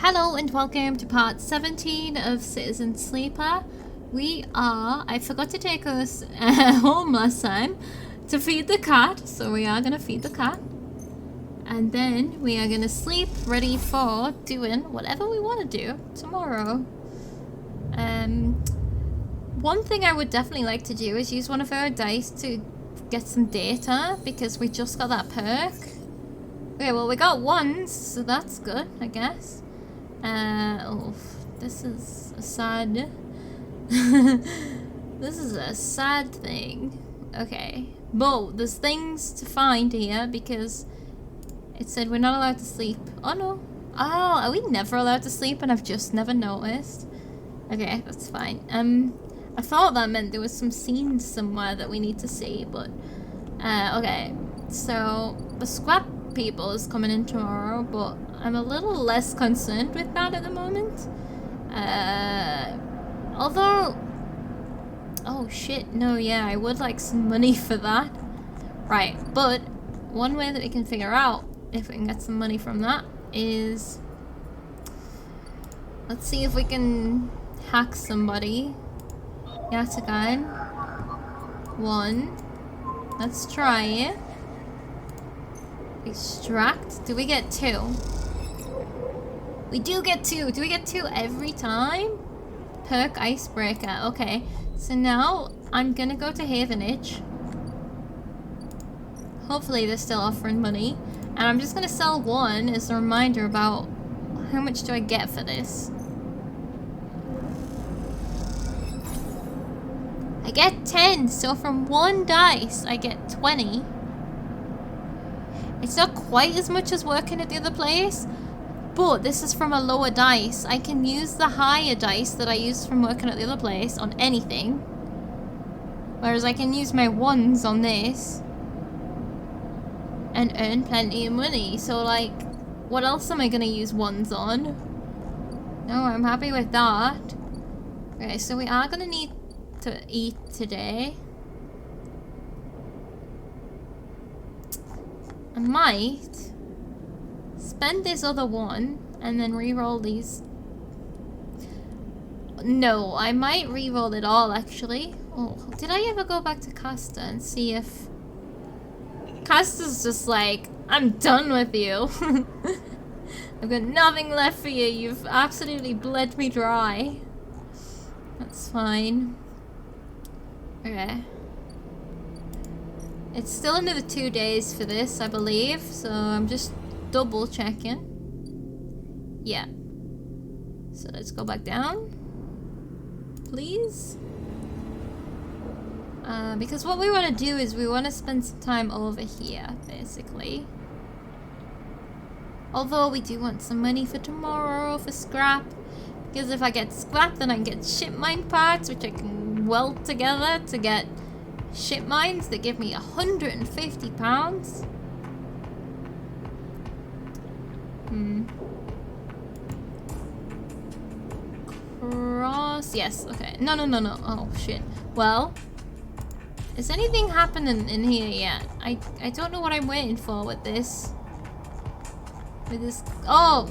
Hello and welcome to part 17 of Citizen Sleeper. I forgot to take us home last time to feed the cat, so we are going to feed the cat. And then we are going to sleep, ready for doing whatever we want to do tomorrow. One thing I would definitely like to do is use one of our dice to get some data, because we just got that perk. Okay, well we got ones, so that's good, I guess. Oh, this is a sad... this is a sad thing. Okay, but there's things to find here, because it said we're not allowed to sleep. Oh no. Oh, are we never allowed to sleep and I've just never noticed? Okay, that's fine. I thought that meant there was some scenes somewhere that we need to see, but... okay, so the scrap people is coming in tomorrow, but I'm a little less concerned with that at the moment. Although... oh shit, no, yeah, I would like some money for that. Right, but one way that we can figure out if we can get some money from that is... let's see if we can hack somebody. Yatagan. 1. Let's try it. Extract. Do we get 2? We do get 2. Do we get 2 every time? Perk icebreaker. Okay. So now I'm gonna go to Havenage. Hopefully they're still offering money. And I'm just gonna sell 1 as a reminder about how much do I get for this. I get 10, so from 1 dice I get 20. It's not quite as much as working at the other place, but this is from a lower dice. I can use the higher dice that I used from working at the other place on anything. Whereas I can use my 1s on this and earn plenty of money. So like, what else am I gonna use 1s on? No, I'm happy with that. Okay, so we are gonna need to eat today. I might spend this other 1 and then re-roll these. No, I might re-roll it all actually. Oh, did I ever go back to Casta and see if... Casta's just like, I'm done with you. I've got nothing left for you. You've absolutely bled me dry. That's fine. Okay. It's still another 2 days for this, I believe, so I'm just double checking. Yeah. So let's go back down. Please. Because what we want to do is we want to spend some time over here, basically. Although we do want some money for tomorrow for scrap. Because if I get scrap, then I can get ship mine parts, which I can weld together to get ship mines that give me £150. Cross. Yes, okay. No. Oh, shit. Well, is anything happening in here yet? I don't know what I'm waiting for with this. Oh!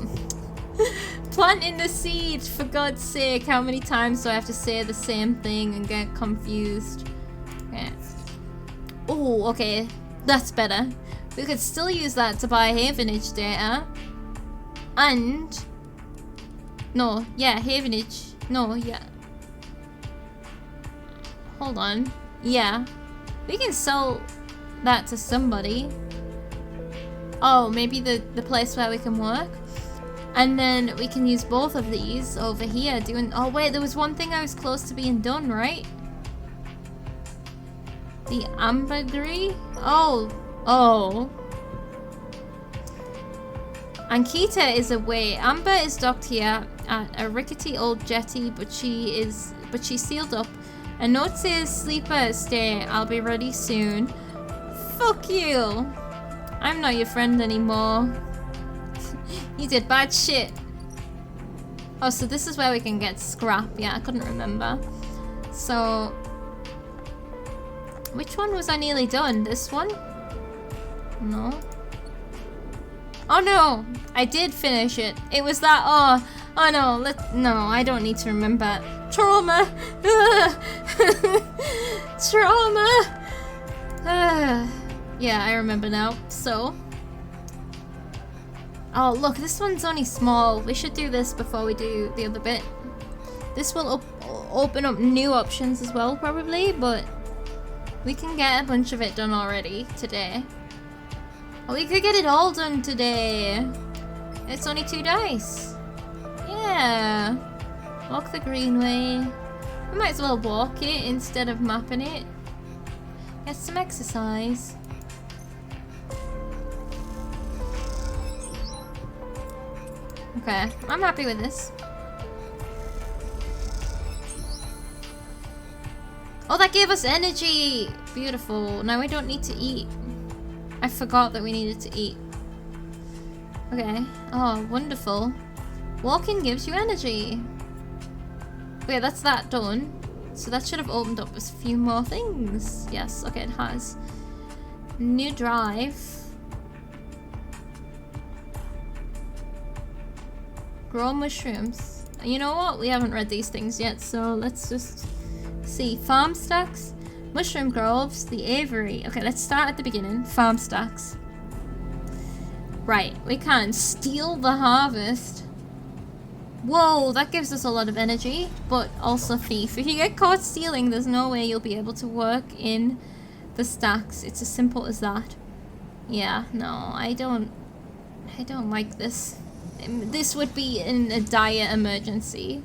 Planting the seed, for God's sake. How many times do I have to say the same thing and get confused? Okay. Oh, okay. That's better. We could still use that to buy Havenage data. And... no, yeah, Havenage. No, yeah. Hold on. Yeah. We can sell that to somebody. Oh, maybe the place where we can work? And then we can use both of these over here doing... oh wait, there was one thing I was close to being done, right? The ambergris? Oh. Ankita is away. Amber is docked here at a rickety old jetty, but she's sealed up. A note says, "Sleeper, stay. I'll be ready soon." Fuck you. I'm not your friend anymore. You did bad shit. Oh, so this is where we can get scrap. Yeah, I couldn't remember. So, which one was I nearly done? This one? No. Oh no, I did finish it. It was that, oh no, no, I don't need to remember. Trauma! Trauma! Yeah, I remember now, so. Oh look, this one's only small. We should do this before we do the other bit. This will open up new options as well, probably, but we can get a bunch of it done already today. Oh, we could get it all done today. It's only 2 dice. Yeah. Walk the greenway. We might as well walk it instead of mapping it. Get some exercise. Okay, I'm happy with this. Oh, that gave us energy! Beautiful. Now we don't need to eat. I forgot that we needed to eat. Okay. Oh, wonderful. Walking gives you energy. Okay, that's that done. So that should have opened up a few more things. Yes, okay, it has. New drive. Grow mushrooms. You know what? We haven't read these things yet, so let's just see. Farm stacks, mushroom groves, the aviary. Okay, let's start at the beginning. Farm stacks. Right, we can steal the harvest. Whoa, that gives us a lot of energy, but also thief. If you get caught stealing, there's no way you'll be able to work in the stacks. It's as simple as that. Yeah, no, I don't like this. This would be in a dire emergency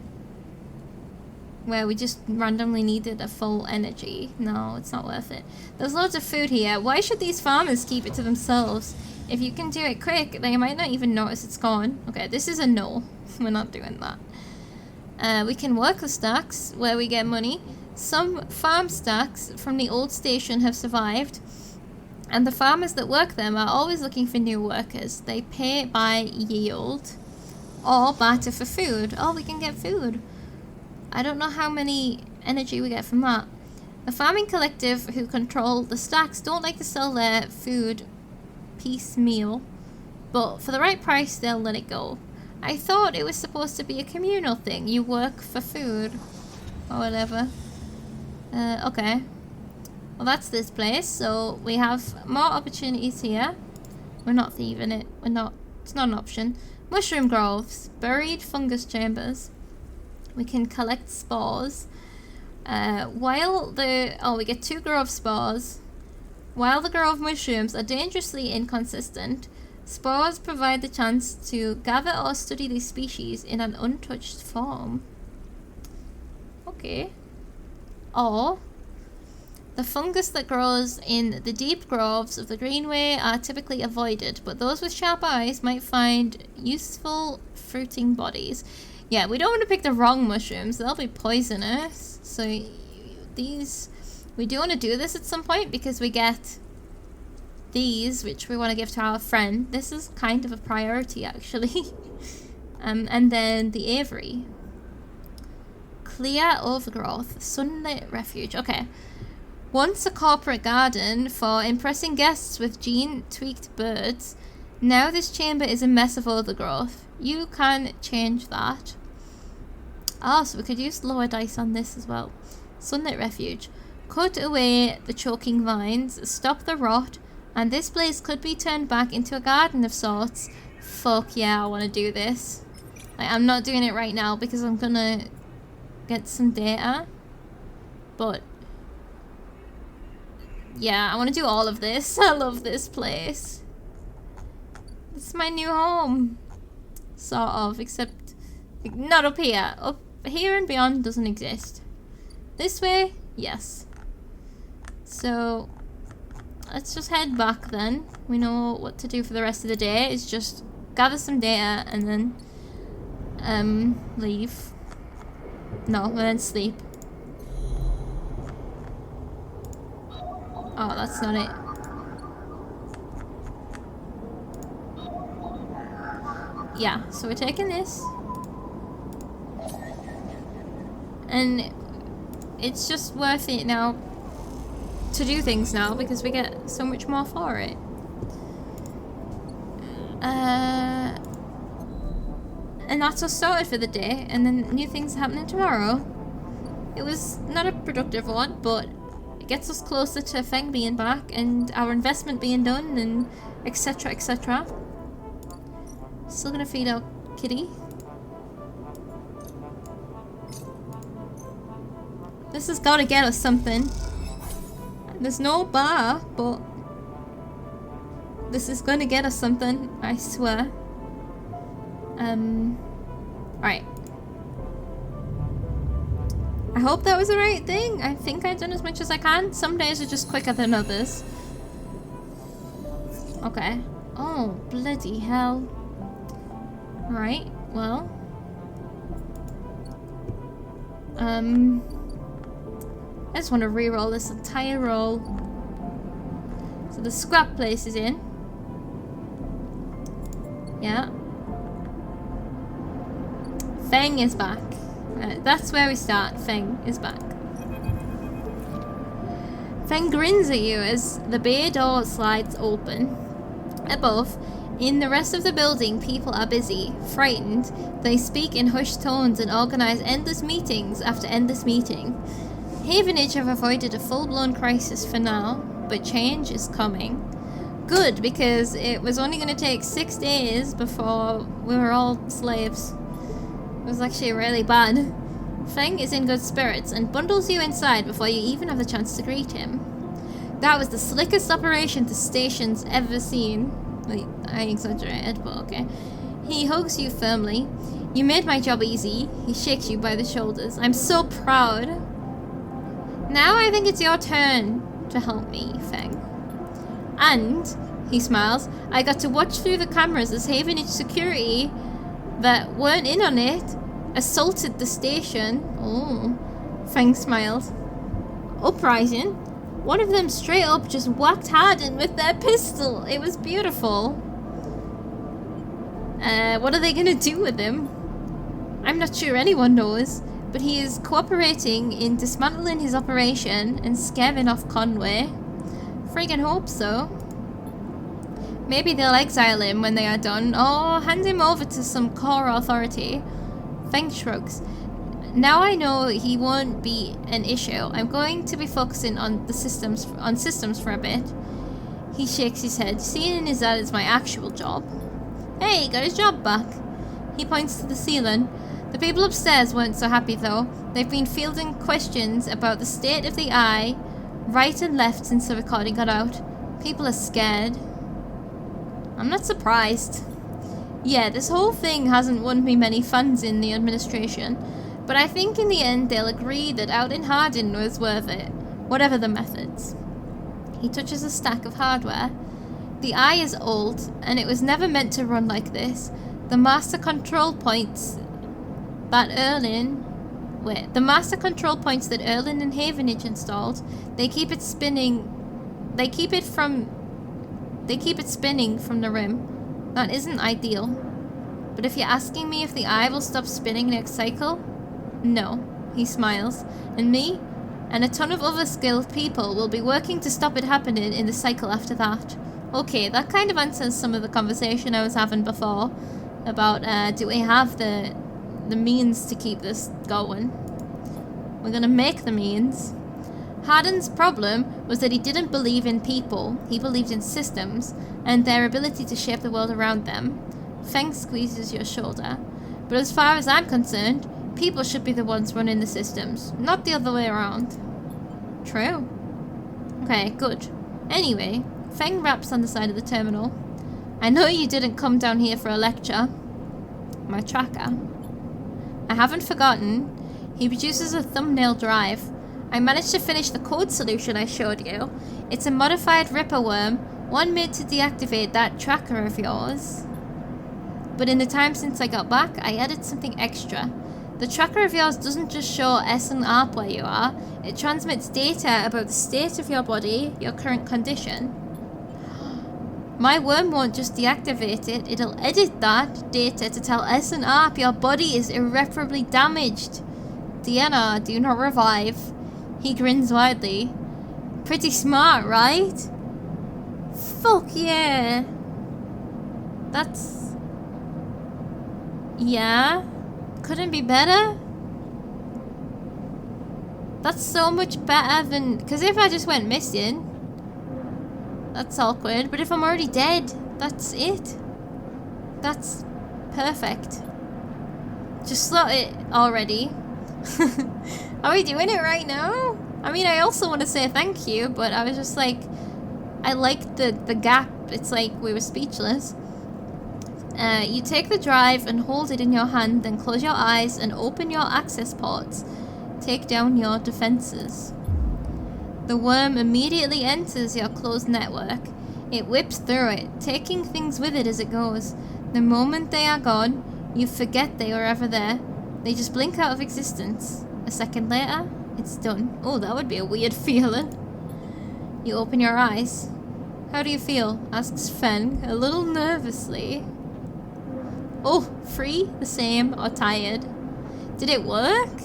where we just randomly needed a full energy. No, it's not worth it. There's loads of food here. Why should these farmers keep it to themselves? If you can do it quick, they might not even notice it's gone. Okay, this is a no. We're not doing that. We can work the stacks where we get money. Some farm stacks from the old station have survived, and the farmers that work them are always looking for new workers. They pay by yield or barter for food. Oh, we can get food. I don't know how many energy we get from that. The farming collective who control the stacks don't like to sell their food piecemeal, but for the right price they'll let it go. I thought it was supposed to be a communal thing. You work for food or whatever. Okay. Well, that's this place, so we have more opportunities here. We're not thieving it. We're not. It's not an option. Mushroom groves. Buried fungus chambers. We can collect spores. We get 2 grove spores. While the grove mushrooms are dangerously inconsistent, spores provide the chance to gather or study these species in an untouched form. Okay. Or the fungus that grows in the deep groves of the greenway are typically avoided, but those with sharp eyes might find useful fruiting bodies. Yeah, we don't want to pick the wrong mushrooms. They'll be poisonous. So these, we do want to do this at some point because we get these, which we want to give to our friend. This is kind of a priority, actually. And then the aviary. Clear overgrowth. Sunlit refuge. Okay. Once a corporate garden for impressing guests with gene-tweaked birds, now this chamber is a mess of overgrowth. You can change that. Oh, so we could use lower dice on this as well. Sunlit refuge. Cut away the choking vines, stop the rot, and this place could be turned back into a garden of sorts. Fuck yeah, I want to do this. Like, I'm not doing it right now because I'm gonna get some data. But yeah, I want to do all of this. I love this place. It's my new home. Sort of, except not up here. Up here and beyond doesn't exist. This way, yes. So let's just head back then. We know what to do for the rest of the day. Is just gather some data and then leave. No, and then sleep. Oh, that's not it. Yeah, so we're taking this. And it's just worth it now to do things now because we get so much more for it. And that's us sorted for the day, and then new things are happening tomorrow. It was not a productive one, but it gets us closer to Feng being back and our investment being done, and etc, etc. Still gonna feed our kitty. This has gotta get us something. There's no bar, but this is gonna get us something, I swear. Right. I hope that was the right thing. I think I've done as much as I can. Some days are just quicker than others. Okay. Oh, bloody hell. Right, well. I just want to re-roll this entire roll. So the scrap place is in. Yeah. Feng is back. That's where we start. Feng is back. Feng grins at you as the bay door slides open. Above, in the rest of the building, people are busy, frightened. They speak in hushed tones and organize endless meetings after endless meeting. Havenage have avoided a full-blown crisis for now, but change is coming. Good, because it was only going to take 6 days before we were all slaves. It was actually really bad. Feng is in good spirits and bundles you inside before you even have the chance to greet him. That was the slickest operation the station's ever seen. Wait, I exaggerated, but okay. He hugs you firmly. You made my job easy. He shakes you by the shoulders. I'm so proud. Now I think it's your turn to help me, Feng. And, he smiles, I got to watch through the cameras as Havenage security that weren't in on it assaulted the station. Oh, Feng smiles. Uprising. One of them straight up just whacked Hardin with their pistol. It was beautiful. What are they gonna do with him? I'm not sure anyone knows, but he is cooperating in dismantling his operation and scaring off Conway. Friggin' hope so. Maybe they'll exile him when they are done, or hand him over to some core authority. Feng shrugs. Now I know he won't be an issue. I'm going to be focusing on systems for a bit. He shakes his head, seeing as that is my actual job. Hey, he got his job back. He points to the ceiling. The people upstairs weren't so happy though. They've been fielding questions about the state of the eye right and left since the recording got out. People are scared. I'm not surprised. Yeah, this whole thing hasn't won me many funds in the administration, but I think in the end they'll agree that out in Hardin was worth it, whatever the methods. He touches a stack of hardware. The eye is old, and it was never meant to run like this. The master control points that Erlin and Havenage installed, they keep it spinning from the rim. That isn't ideal. But if you're asking me if the eye will stop spinning next cycle, no. He smiles. And me, and a ton of other skilled people will be working to stop it happening in the cycle after that. Okay, that kind of answers some of the conversation I was having before about do we have the means to keep this going. We're gonna make the means. Hardin's problem was that he didn't believe in people. He believed in systems and their ability to shape the world around them. Feng squeezes your shoulder. But as far as I'm concerned, people should be the ones running the systems, not the other way around. True. Okay, good. Anyway, Feng raps on the side of the terminal. I know you didn't come down here for a lecture. My tracker. I haven't forgotten. He produces a thumbnail drive. I managed to finish the code solution I showed you. It's a modified Ripper worm, one made to deactivate that tracker of yours. But in the time since I got back, I added something extra. The tracker of yours doesn't just show S and ARP where you are, it transmits data about the state of your body, your current condition. My worm won't just deactivate it, it'll edit that data to tell S and ARP your body is irreparably damaged. DNR, do not revive. He grins widely. Pretty smart, right? Fuck yeah. That's... yeah? Couldn't be better? That's so much better than... because if I just went missing, that's awkward. But if I'm already dead, that's it. That's perfect. Just slot it already. Are we doing it right now? I mean, I also want to say thank you, but I was just like... I liked the gap. It's like we were speechless. You take the drive and hold it in your hand, then close your eyes and open your access ports. Take down your defenses. The worm immediately enters your closed network. It whips through it, taking things with it as it goes. The moment they are gone, you forget they were ever there. They just blink out of existence. A second later, it's done. Oh, that would be a weird feeling. You open your eyes. How do you feel? Asks Feng, a little nervously. Oh, free, the same, or tired. Did it work?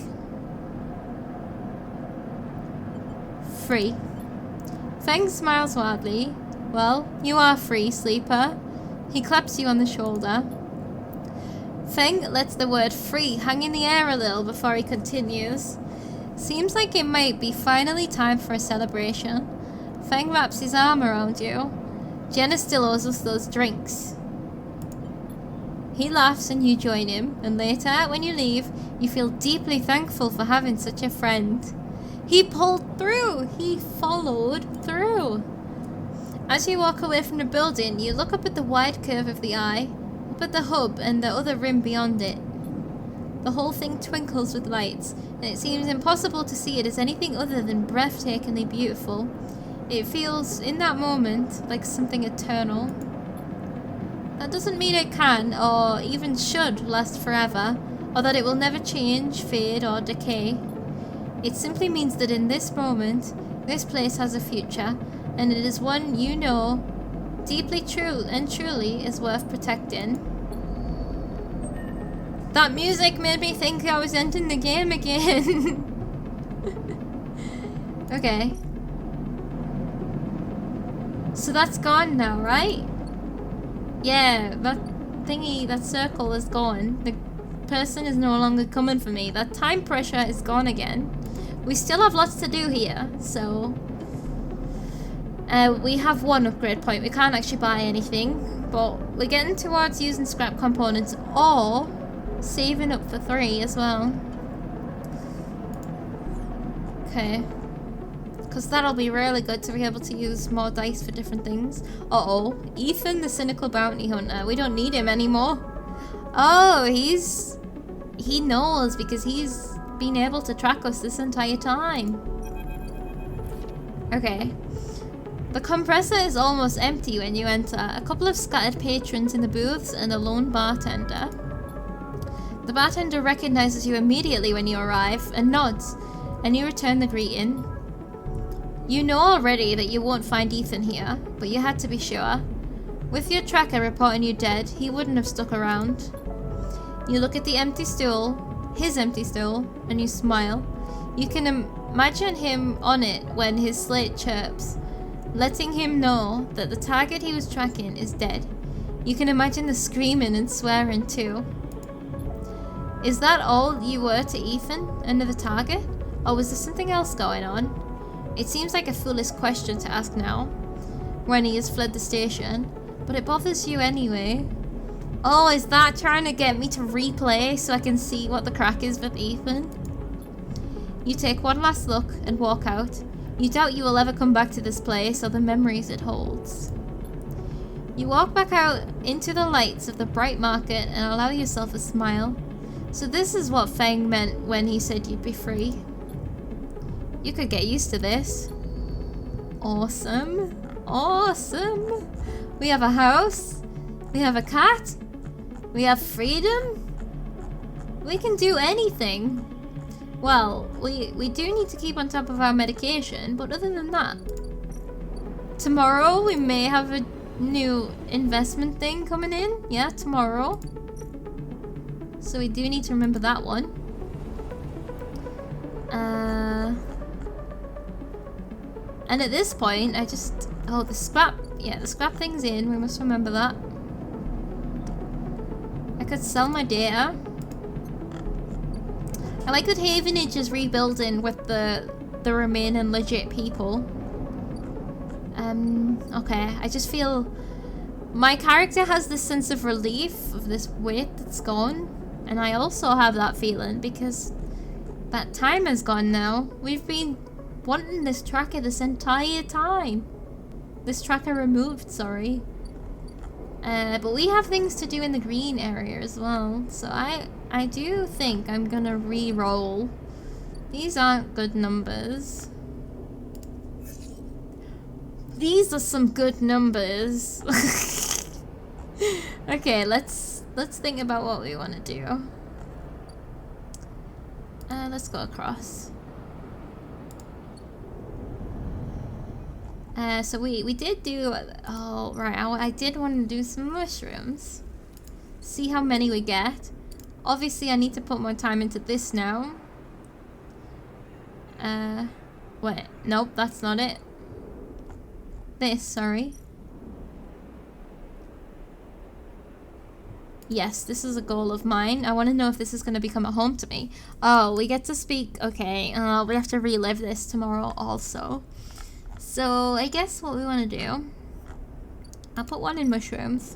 Free. Feng smiles wildly. Well, you are free, sleeper. He claps you on the shoulder. Feng lets the word free hang in the air a little before he continues. Seems like it might be finally time for a celebration. Feng wraps his arm around you. Jenna still owes us those drinks. He laughs and you join him, and later, when you leave, you feel deeply thankful for having such a friend. He pulled through! He followed through! As you walk away from the building, you look up at the wide curve of the eye, up at the hub and the other rim beyond it. The whole thing twinkles with lights, and it seems impossible to see it as anything other than breathtakingly beautiful. It feels, in that moment, like something eternal. That doesn't mean it can, or even should, last forever, or that it will never change, fade, or decay. It simply means that in this moment, this place has a future, and it is one you know, deeply true and truly is worth protecting. That music made me think I was ending the game again. Okay. So that's gone now, right? Yeah, that thingy, that circle is gone. The person is no longer coming for me. That time pressure is gone again. We still have lots to do here, so... we have one upgrade point. We can't actually buy anything, but we're getting towards using scrap components or saving up for 3 as well. Okay. Because that'll be really good to be able to use more dice for different things. Uh-oh. Ethan, the cynical bounty hunter. We don't need him anymore. Oh, he knows because he's been able to track us this entire time. Okay. The compressor is almost empty when you enter. A couple of scattered patrons in the booths and a lone bartender. The bartender recognizes you immediately when you arrive and nods, and you return the greeting. You know already that you won't find Ethan here, but you had to be sure. With your tracker reporting you dead, he wouldn't have stuck around. You look at the empty stool, his empty stool, and you smile. You can imagine him on it when his slate chirps, letting him know that the target he was tracking is dead. You can imagine the screaming and swearing too. Is that all you were to Ethan? Another target? Or was there something else going on? It seems like a foolish question to ask now, when he has fled the station, but it bothers you anyway. Oh, is that trying to get me to replay so I can see what the crack is with Ethan? You take one last look and walk out. You doubt you will ever come back to this place or the memories it holds. You walk back out into the lights of the bright market and allow yourself a smile. So this is what Feng meant when he said you'd be free. You could get used to this. Awesome. Awesome. We have a house. We have a cat. We have freedom. We can do anything. Well, we do need to keep on top of our medication, but other than that, tomorrow we may have a new investment thing coming in. Yeah, tomorrow. So we do need to remember that one. And at this point, I just... Oh, the scrap... Yeah, the scrap thing's in. We must remember that. could sell my data. I like that Havenage is rebuilding with the remaining legit people. Okay, I just feel my character has this sense of relief of this weight that's gone, and I also have that feeling because that time has gone now. We've been wanting this tracker this entire time. This tracker removed, sorry. But we have things to do in the green area as well, so I do think I'm gonna re-roll. These aren't good numbers. These are some good numbers. Okay, let's think about what we want to do. Let's go across. So we did do. Oh right, I did want to do some mushrooms. See how many we get. Obviously, I need to put more time into this now. Wait, nope, that's not it. This, sorry. Yes, this is a goal of mine. I want to know if this is going to become a home to me. Oh, we get to speak. Okay, we have to relive this tomorrow also. So, I guess what we want to do... I'll put one in mushrooms.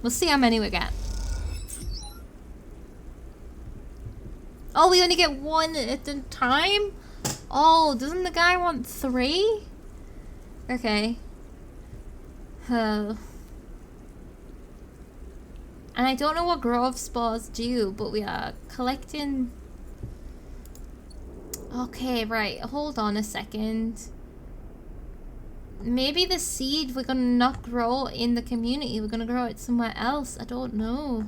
We'll see how many we get. Oh, we only get one at a time? Oh, doesn't the guy want 3? Okay. And I don't know what grove spores do, but we are collecting... Okay, right. Hold on a second. Maybe the seed we're gonna not grow in the community. We're gonna grow it somewhere else. I don't know.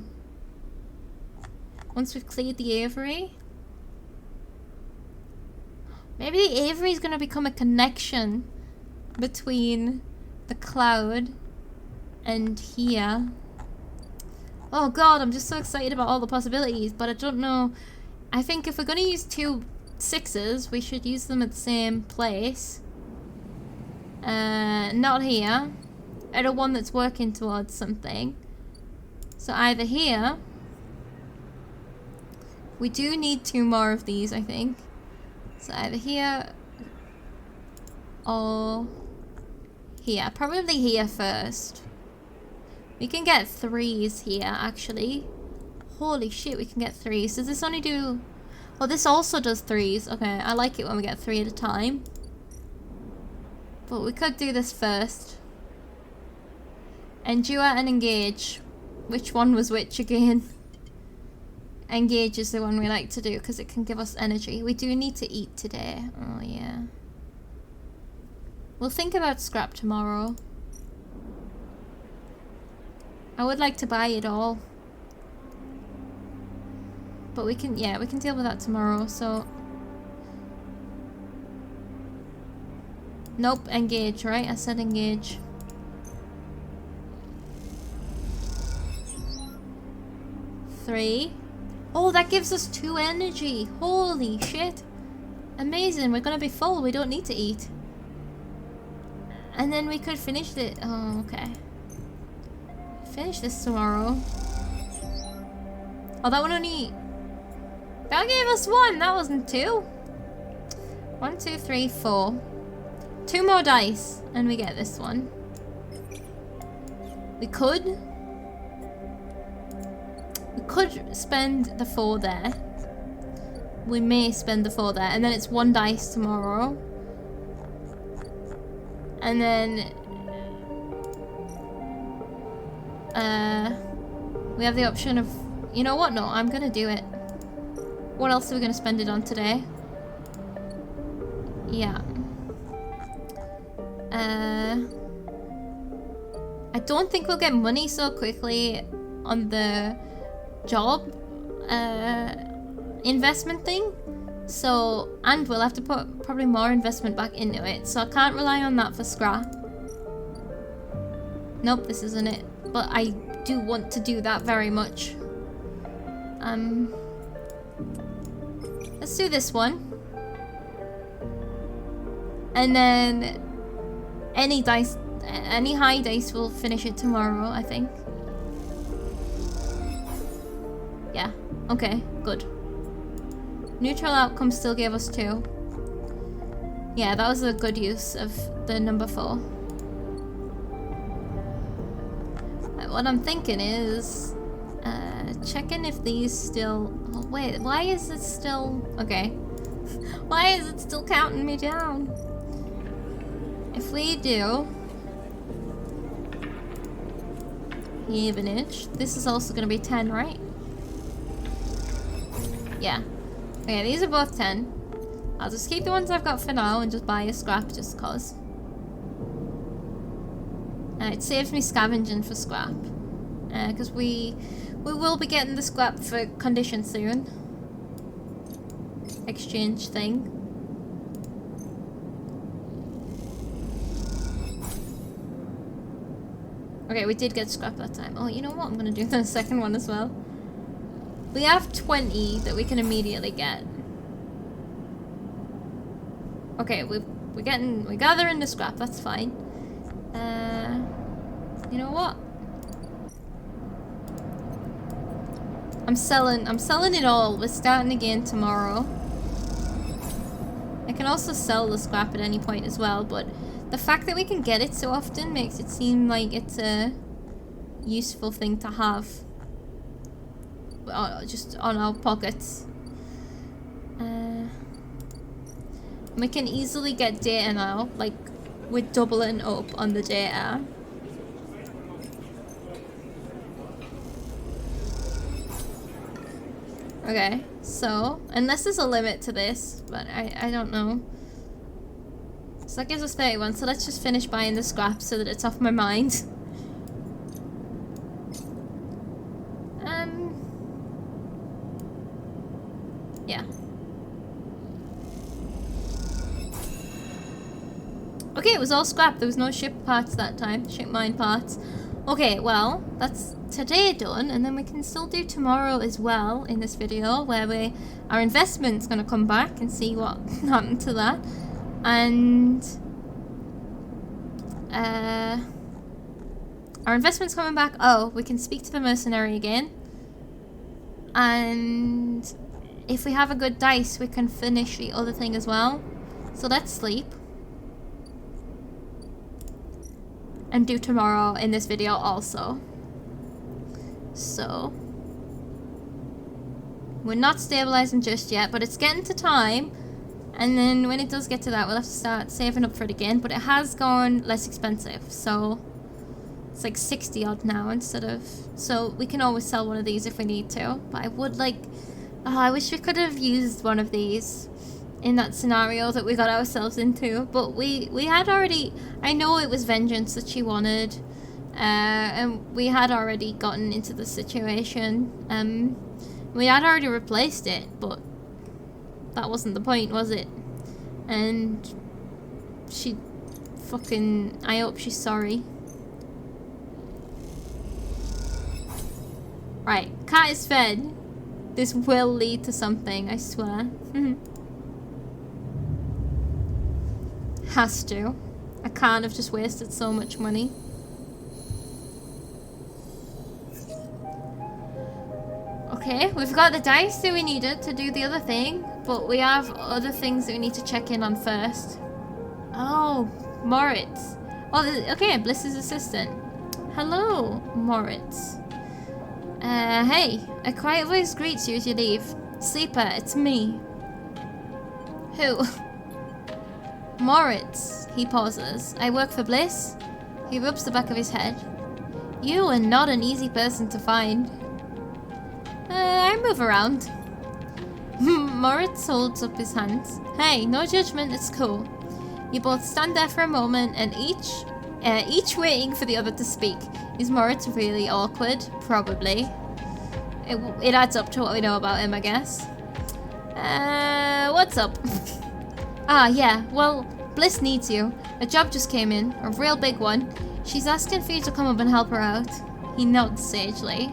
Once we've cleared the aviary. Maybe the aviary is going to become a connection between the cloud and here. Oh god, I'm just so excited about all the possibilities, but I don't know. I think if we're going to use 2 6s, we should use them at the same place. Not here. At a one that's working towards something. So either here... We do need 2 more of these, I think. So either here or here. Probably here first. We can get 3s here, actually. Holy shit, we can get 3s. Does this only do... Oh, this also does 3s. Okay, I like it when we get 3 at a time. But we could do this first. Endure and engage. Which one was which again? Engage is the one we like to do because it can give us energy. We do need to eat today. Oh yeah. We'll think about scrap tomorrow. I would like to buy it all. But we can, yeah, we can deal with that tomorrow, so... Nope, engage, right? I said engage. Three. Oh, that gives us 2 energy. Holy shit. Amazing. We're gonna be full. We don't need to eat. And then we could finish it. Oh, okay. Finish this tomorrow. Oh, that one only... That gave us 1. That wasn't 2. 1, 2, 3, 4. 2 more dice. And we get this one. We could spend the 4 there. We may spend the 4 there. And then it's 1 dice tomorrow. And then... we have the option of... You know what? No, I'm gonna do it. What else are we gonna spend it on today? Yeah. I don't think we'll get money so quickly on the job investment thing. So, and we'll have to put probably more investment back into it. So I can't rely on that for scrap. Nope, this isn't it. But I do want to do that very much. Let's do this one. And then any dice, any high dice will finish it tomorrow, I think. Yeah, okay, good. Neutral outcome still gave us 2. Yeah, that was a good use of the number 4. What I'm thinking is checking if these still... Oh, wait, why is it still... Okay. Why is it still counting me down? If we do... evenage, this is also going to be 10, right? Yeah. Okay, these are both 10. I'll just keep the ones I've got for now and just buy a scrap just cause. It saves me scavenging for scrap. Because we will be getting the scrap for condition soon. Exchange thing. Okay, we did get scrap that time. Oh, you know what? I'm going to do the second one as well. We have 20 that we can immediately get. Okay, we're gathering the scrap. That's fine. You know what? I'm selling it all. We're starting again tomorrow. I can also sell the scrap at any point as well, but the fact that we can get it so often makes it seem like it's a useful thing to have. Just on our pockets. We can easily get data now, like we're doubling up on the data. Okay, so unless there's a limit to this, but I don't know. So that gives us 31, so let's just finish buying the scrap so that it's off my mind. Yeah. Okay, it was all scrap. There was no ship parts that time. Ship mine parts. Okay, well, that's today done, and then we can still do tomorrow as well in this video, where our investment's gonna come back and see what happened to that. And our investment's coming back. Oh, we can speak to the mercenary again. And if we have a good dice, we can finish the other thing as well. So let's sleep. And do tomorrow in this video also. So we're not stabilizing just yet, but it's getting to time. And then when it does get to that, we'll have to start saving up for it again. But it has gone less expensive, so it's like 60 odd now instead of... So we can always sell one of these if we need to. But I would like... Oh, I wish we could have used one of these in that scenario that we got ourselves into. But we had already... I know it was vengeance that she wanted. And we had already gotten into the situation. We had already replaced it, but that wasn't the point, was it? And she fucking... I hope she's sorry. Right, cat is fed. This will lead to something, I swear. Has to. I can't have just wasted so much money. Okay, we've got the dice that we needed to do the other thing, but we have other things that we need to check in on first. Oh, Moritz. Oh, okay, Bliss's assistant. Hello, Moritz. Hey, a quiet voice greets you as you leave. Sleeper, it's me. Who? Moritz. He pauses. I work for Bliss. He rubs the back of his head. You are not an easy person to find. I move around. Moritz holds up his hands. Hey, no judgment, it's cool. You both stand there for a moment and each waiting for the other to speak. Is Moritz really awkward? Probably. It adds up to what we know about him, I guess. What's up? Ah, yeah, well, Bliss needs you. A job just came in, a real big one. She's asking for you to come up and help her out. He nods sagely.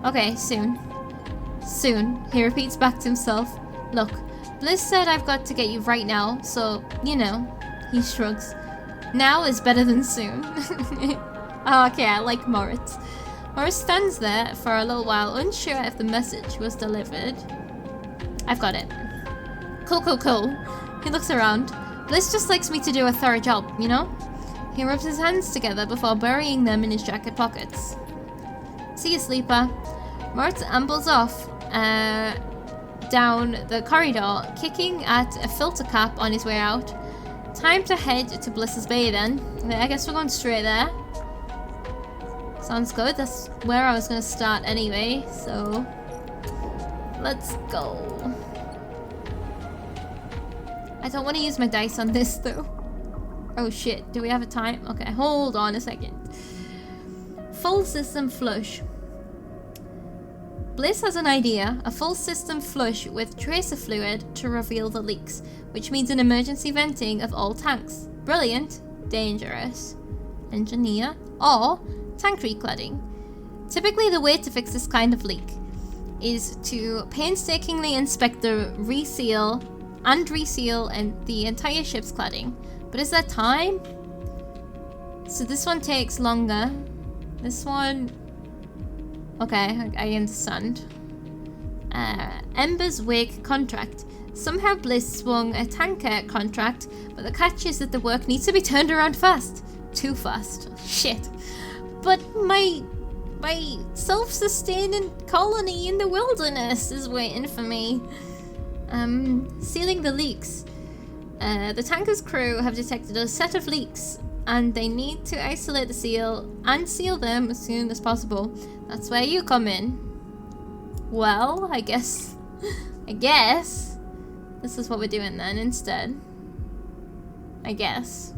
Okay, soon. Soon, he repeats back to himself. Look, Bliss said I've got to get you right now, so, you know. He shrugs. Now is better than soon. Oh, okay, I like Moritz. Moritz stands there for a little while, unsure if the message was delivered. I've got it. Cool, cool, cool. He looks around. Bliss just likes me to do a thorough job, you know? He rubs his hands together before burying them in his jacket pockets. See you, sleeper. Moritz ambles off down the corridor, kicking at a filter cap on his way out. Time to head to Bliss's Bay then. Okay, I guess we're going straight there. Sounds good. That's where I was going to start anyway, so let's go. I don't want to use my dice on this though. Oh shit, do we have a time? Okay, hold on a second. Full system flush. Bliss has an idea, a full system flush with tracer fluid to reveal the leaks, which means an emergency venting of all tanks. Brilliant, dangerous. Engineer, or tank recladding. Typically the way to fix this kind of leak is to painstakingly inspect the reseal and the entire ship's cladding. But is there time? So this one takes longer. This one... Okay, I understand. Ember's Wake contract. Somehow Bliss swung a tanker contract, but the catch is that the work needs to be turned around fast. Too fast. Shit. But my self-sustaining colony in the wilderness is waiting for me. Sealing the leaks. The tanker's crew have detected a set of leaks, and they need to isolate the seal and seal them as soon as possible. That's where you come in. Well, I guess this is what we're doing then instead. I guess.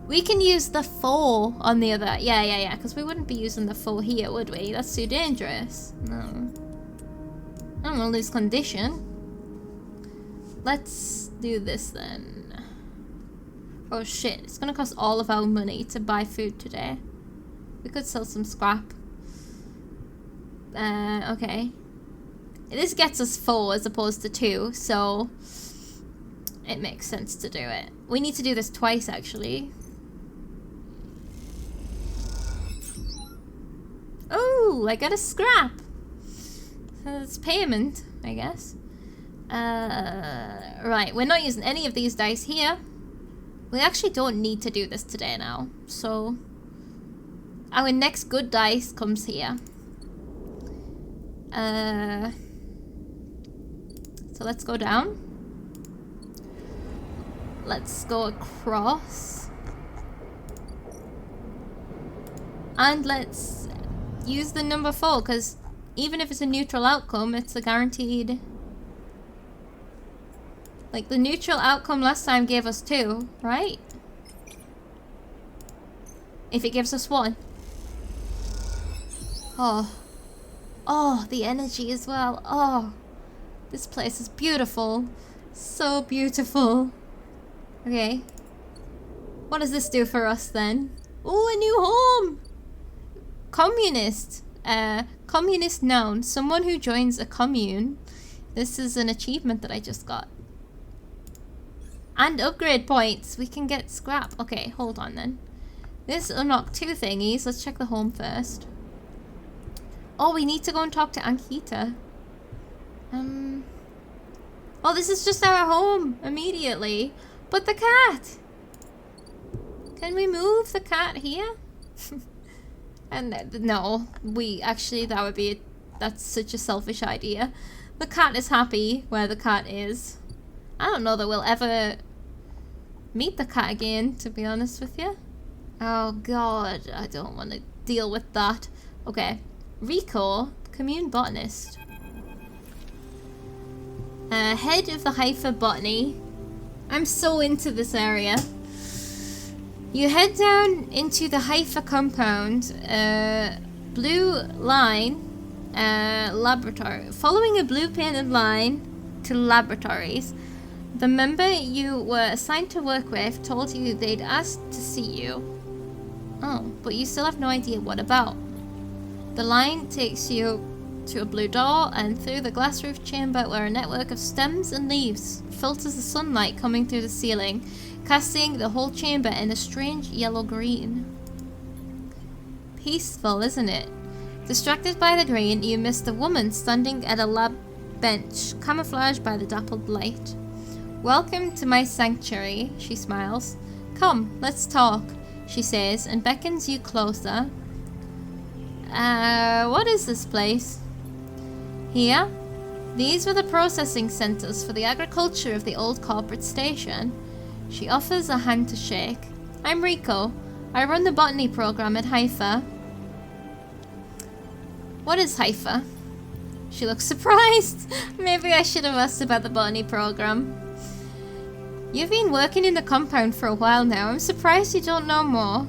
We can use the 4 on the other... Yeah, because we wouldn't be using the 4 here, would we? That's too dangerous. No. I don't want to lose condition. Let's do this then. Oh shit, it's gonna cost all of our money to buy food today. We could sell some scrap. Okay. This gets us 4 as opposed to 2, so... it makes sense to do it. We need to do this twice, actually. Oh, I got a scrap. So it's payment, I guess. Right, we're not using any of these dice here. We actually don't need to do this today now. So, our next good dice comes here. So let's go down. Let's go across. And let's use the number 4, because even if it's a neutral outcome, it's a guaranteed... Like, the neutral outcome last time gave us 2, right? If it gives us 1. Oh. Oh, the energy as well. Oh. This place is beautiful. So beautiful. Okay. What does this do for us then? Oh, a new home! Communist. Communist noun. Someone who joins a commune. This is an achievement that I just got. And upgrade points. We can get scrap. Okay, hold on then. This unlocked 2 thingies. Let's check the home first. Oh, we need to go and talk to Ankita. Oh, this is just our home immediately. But the cat! Can we move the cat here? And no, that's such a selfish idea. The cat is happy where the cat is. I don't know that we'll ever meet the cat again, to be honest with you. Oh god, I don't want to deal with that. Okay, Rico, commune botanist. Head of the Haifa Botany. I'm so into this area. You head down into the Haifa compound, blue line, laboratory. Following a blue painted line to laboratories, the member you were assigned to work with told you they'd asked to see you. Oh, but you still have no idea what about. The line takes you to a blue door and through the glass roof chamber where a network of stems and leaves filters the sunlight coming through the ceiling. casting the whole chamber in a strange yellow-green. Peaceful, isn't it? Distracted by the green, you miss the woman standing at a lab bench, camouflaged by the dappled light. Welcome to my sanctuary, she smiles. Come, let's talk, she says, and beckons you closer. What is this place? Here? These were the processing centers for the agriculture of the old corporate station. She offers a hand to shake. I'm Rico. I run the botany program at Haifa. What is Haifa? She looks surprised. Maybe I should have asked about the botany program. You've been working in the compound for a while now. I'm surprised you don't know more.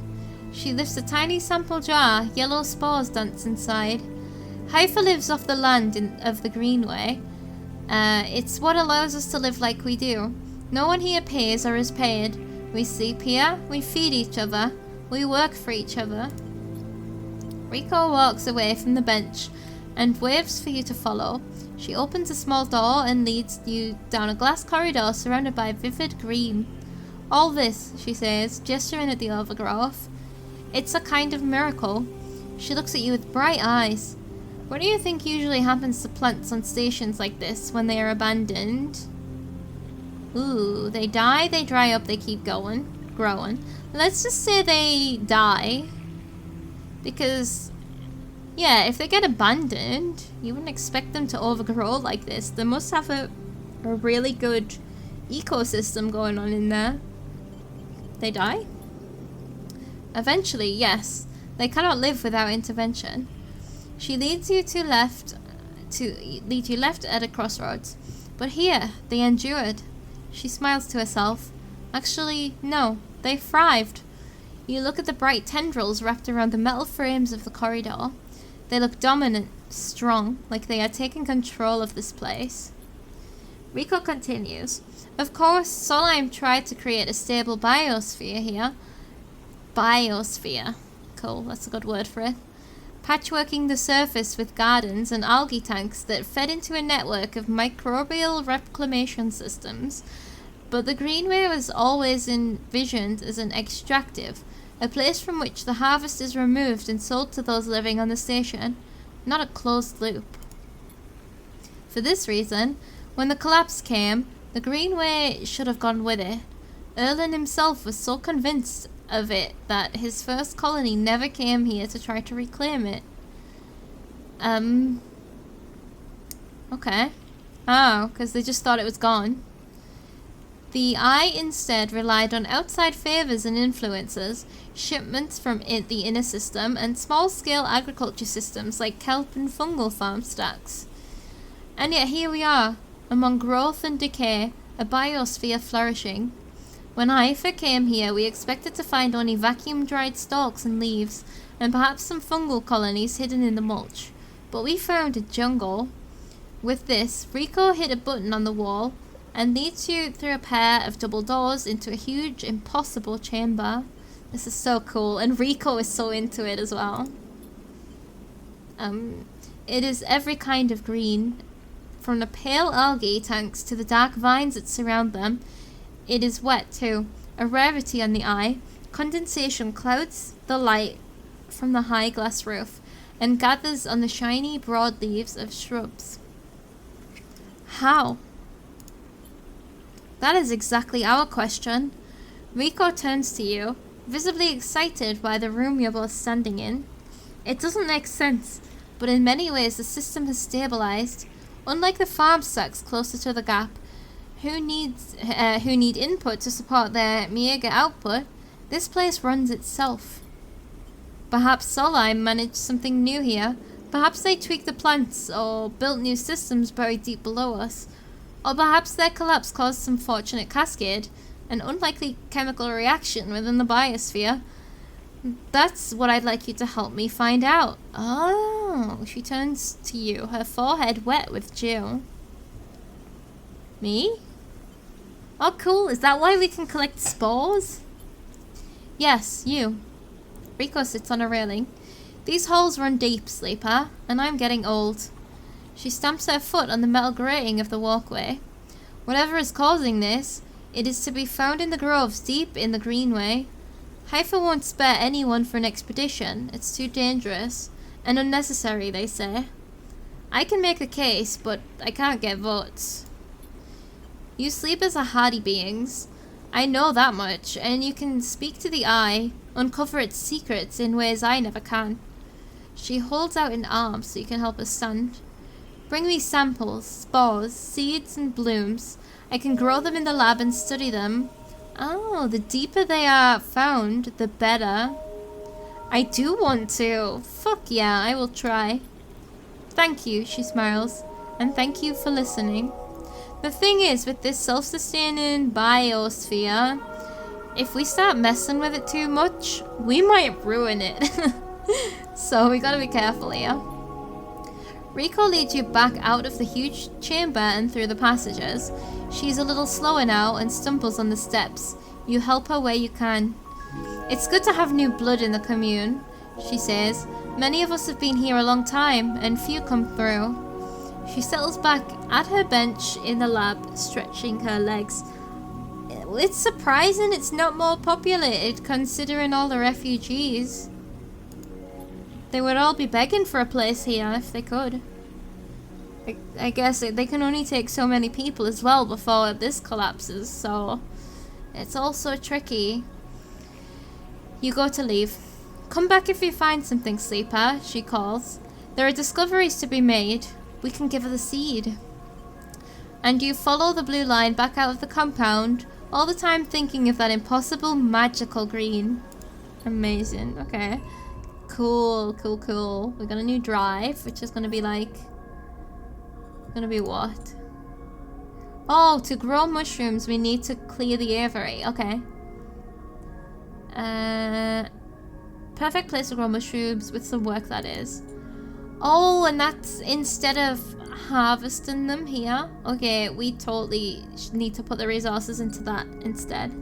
She lifts a tiny sample jar. Yellow spores dance inside. Haifa lives off the land of the Greenway. It's what allows us to live like we do. No one here pays or is paid. We sleep here, we feed each other, we work for each other. Rico walks away from the bench and waves for you to follow. She opens a small door and leads you down a glass corridor surrounded by vivid green. All this, she says, gesturing at the overgrowth. It's a kind of miracle. She looks at you with bright eyes. What do you think usually happens to plants on stations like this when they are abandoned? Ooh, they die, they dry up, they keep growing. Let's just say they die. Because, yeah, if they get abandoned, you wouldn't expect them to overgrow like this. They must have a really good ecosystem going on in there. They die? Eventually, yes. They cannot live without intervention. She leads you left at a crossroads. But here, they endured. She smiles to herself. Actually, no, they thrived. You look at the bright tendrils wrapped around the metal frames of the corridor. They look dominant, strong, like they are taking control of this place. Rico continues. Of course, Solheim tried to create a stable biosphere here. Biosphere. Cool, that's a good word for it. Patchworking the surface with gardens and algae tanks that fed into a network of microbial reclamation systems. But the Greenway was always envisioned as an extractive, a place from which the harvest is removed and sold to those living on the station, not a closed loop. For this reason, when the collapse came, the Greenway should have gone with it. Erlen himself was so convinced of it that his first colony never came here to try to reclaim it. Okay. Oh, because they just thought it was gone. The Eye instead relied on outside favors and influences, shipments from the inner system, and small-scale agriculture systems like kelp and fungal farm stacks. And yet here we are, among growth and decay, a biosphere flourishing. When Haifa came here, we expected to find only vacuum-dried stalks and leaves, and perhaps some fungal colonies hidden in the mulch. But we found a jungle. With this, Rico hit a button on the wall, and leads you through a pair of double doors into a huge, impossible chamber. This is so cool, and Rico is so into it as well. It is every kind of green, from the pale algae tanks to the dark vines that surround them. It is wet too, a rarity on the Eye. Condensation clouds the light from the high glass roof, and gathers on the shiny, broad leaves of shrubs. How? That is exactly our question. Rico turns to you, visibly excited by the room you're both standing in. It doesn't make sense, but in many ways the system has stabilized. Unlike the farm stacks closer to the gap, who need input to support their meager output, this place runs itself. Perhaps Solheim managed something new here. Perhaps they tweaked the plants or built new systems buried deep below us. Or perhaps their collapse caused some fortunate cascade, an unlikely chemical reaction within the biosphere. That's what I'd like you to help me find out. Oh, she turns to you, her forehead wet with dew. Me? Oh, cool. Is that why we can collect spores? Yes, you. Rico sits on a railing. These holes run deep, sleeper, and I'm getting old. She stamps her foot on the metal grating of the walkway. Whatever is causing this, It is to be found in the groves deep in the Greenway. Haifa won't spare anyone for an expedition. It's too dangerous and unnecessary, they say. I can make the case, but I can't get votes. You sleepers are hardy beings. I know that much, and you can speak to the eye, uncover its secrets in ways I never can. She holds out an arm so you can help us stand. Bring me samples, spores, seeds, and blooms. I can grow them in the lab and study them. Oh, the deeper they are found, the better. I do want to. Fuck yeah, I will try. Thank you, she smiles. And thank you for listening. The thing is, with this self-sustaining biosphere, if we start messing with it too much, we might ruin it. So we gotta be careful here. Rico leads you back out of the huge chamber and through the passages. She's a little slower now and stumbles on the steps. You help her where you can. It's good to have new blood in the commune, she says. Many of us have been here a long time, and few come through. She settles back at her bench in the lab, stretching her legs. It's surprising it's not more populated, considering all the refugees. They would all be begging for a place here if they could. I guess they can only take so many people as well before this collapses, so it's also tricky. You go to leave. Come back if you find something, sleeper, she calls. There are discoveries to be made. We can give her the seed. And you follow the blue line back out of the compound, all the time thinking of that impossible magical green. Amazing. Okay. Cool, cool, cool. We got a new drive, which is gonna be like... Gonna be what? Oh, to grow mushrooms, we need to clear the aviary. Okay. Perfect place to grow mushrooms with some work, that is. Oh, and that's instead of harvesting them here. Okay, we totally need to put the resources into that instead.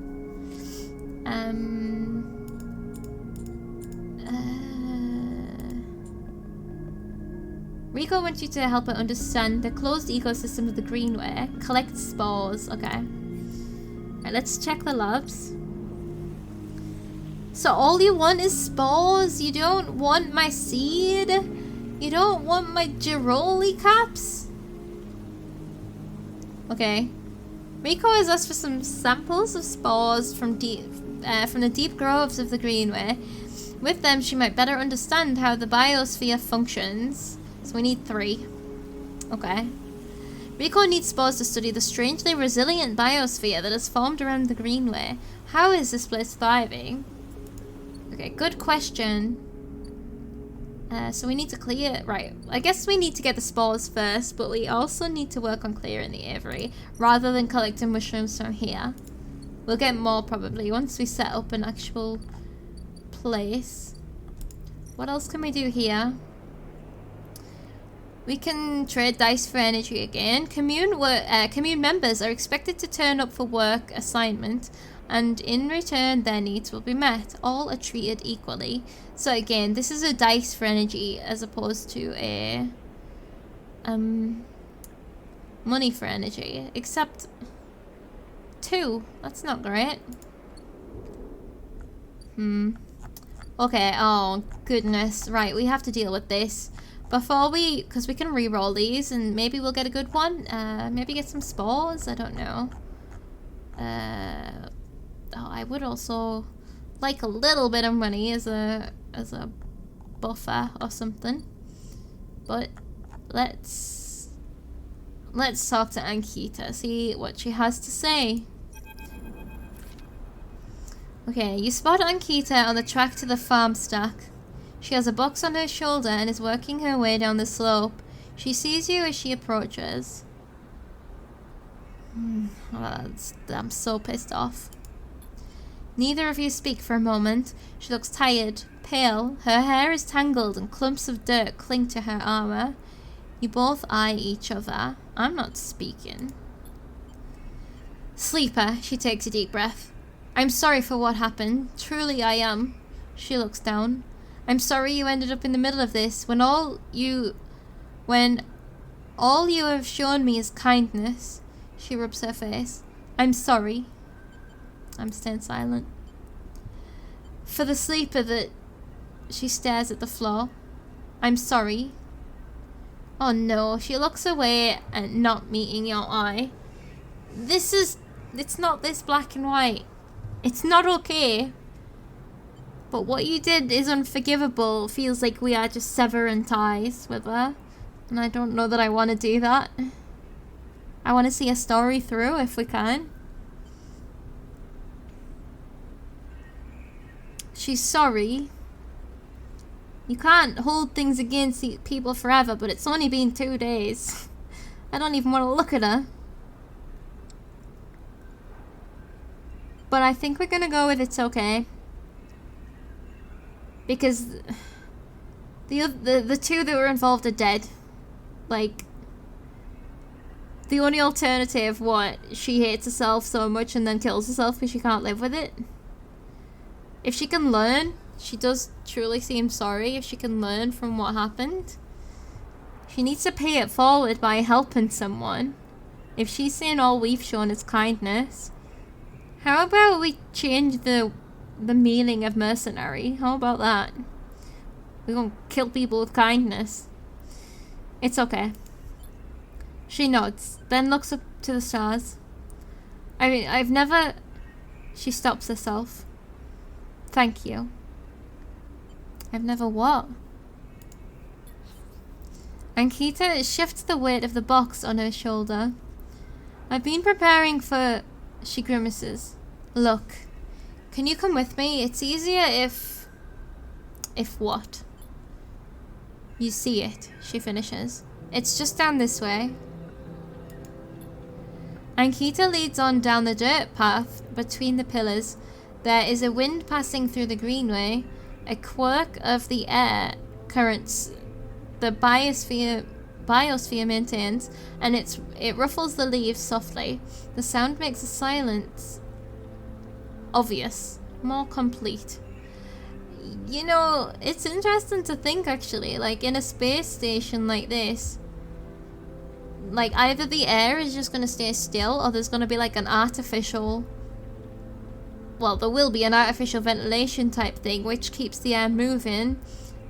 Rico wants you to help her understand the closed ecosystem of the Greenway. Collect spores. Okay. Alright, let's check the labs. So all you want is spores? You don't want my seed? You don't want my Giroli caps? Okay. Rico has asked for some samples of spores from the deep groves of the Greenway. With them, she might better understand how the biosphere functions. So we need 3. Okay. Rico needs spores to study the strangely resilient biosphere that has formed around the Greenway. How is this place thriving? Okay, good question. So we need to clear... Right, I guess we need to get the spores first, but we also need to work on clearing the aviary, rather than collecting mushrooms from here. We'll get more probably once we set up an actual place. What else can we do here? We can trade dice for energy again. Commune members are expected to turn up for work assignment, and in return their needs will be met. All are treated equally. So again, this is a dice for energy as opposed to a money for energy. Except 2. That's not great. Okay, oh goodness. Right, we have to deal with this. Before because we can re-roll these and maybe we'll get a good one. Maybe get some spores, I don't know. Oh, I would also like a little bit of money as a buffer or something. But let's talk to Ankita, see what she has to say. Okay, you spot Ankita on the track to the farm stack. She has a box on her shoulder and is working her way down the slope. She sees you as she approaches. I'm so pissed off. Neither of you speak for a moment. She looks tired, pale. Her hair is tangled and clumps of dirt cling to her armor. You both eye each other. I'm not speaking. Sleeper, she takes a deep breath. I'm sorry for what happened. Truly I am. She looks down. I'm sorry you ended up in the middle of this when all you have shown me is kindness. She rubs her face. I'm sorry. I'm staying silent. For the sleeper that she stares at the floor. I'm sorry. Oh no, she looks away and not meeting your eye. It's not this black and white. It's not okay. But what you did is unforgivable. Feels like we are just severing ties with her. And I don't know that I want to do that. I want to see a story through if we can. She's sorry. You can't hold things against people forever, but it's only been 2 days. I don't even want to look at her. But I think we're gonna go with it's okay. Because the two that were involved are dead. Like, the only alternative, what, she hates herself so much and then kills herself because she can't live with it. If she can learn, she does truly seem sorry. If she can learn from what happened, she needs to pay it forward by helping someone. If she's saying all we've shown is kindness, how about we change the meaning of mercenary? How about that? We're gonna kill people with kindness. It's okay. She nods, then looks up to the stars. I've never... She stops herself. Thank you. I've never what? Ankita shifts the weight of the box on her shoulder. I've been preparing for... She grimaces. Look. Can you come with me? It's easier if... If what? You see it, she finishes. It's just down this way. Ankita leads on down the dirt path between the pillars. There is a wind passing through the greenway, a quirk of the air currents the biosphere maintains, and it ruffles the leaves softly. The sound makes the silence obvious, more complete. You know, it's interesting to think actually, like in a space station like this, like either the air is just gonna stay still or there's gonna be like an artificial, well, there will be an artificial ventilation type thing which keeps the air moving.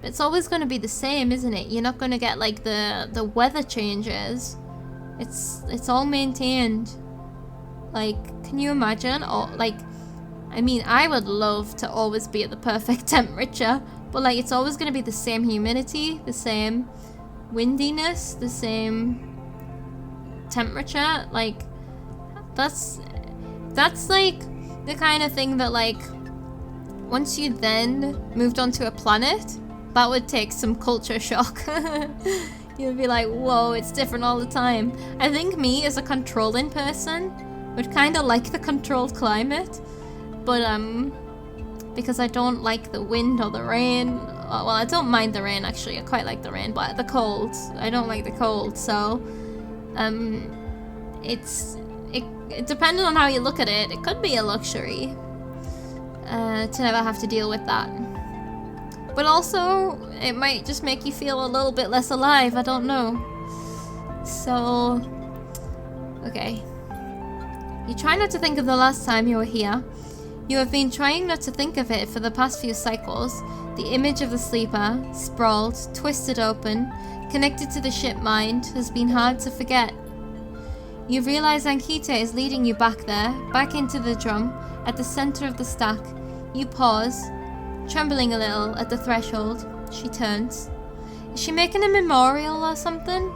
But it's always going to be the same, isn't it? You're not going to get like the weather changes. It's all maintained. Like, can you imagine? Or like, I mean, I would love to always be at the perfect temperature, but like it's always going to be the same humidity, the same windiness, the same temperature. Like, that's like the kind of thing that, like, once you then moved onto a planet, that would take some culture shock. You'd be like, whoa, it's different all the time. I think me as a controlling person would kind of like the controlled climate, but because I don't like the wind or the rain. Well, I don't mind the rain actually. I quite like the rain, but the cold, I don't like the cold. So it's depending on how you look at it, it could be a luxury to never have to deal with that. But also, it might just make you feel a little bit less alive, I don't know. So, okay. You try not to think of the last time you were here. You have been trying not to think of it for the past few cycles. The image of the sleeper, sprawled, twisted open, connected to the ship mind, has been hard to forget. You realize Ankita is leading you back there, back into the drum, at the center of the stack. You pause, trembling a little at the threshold. She turns. Is she making a memorial or something?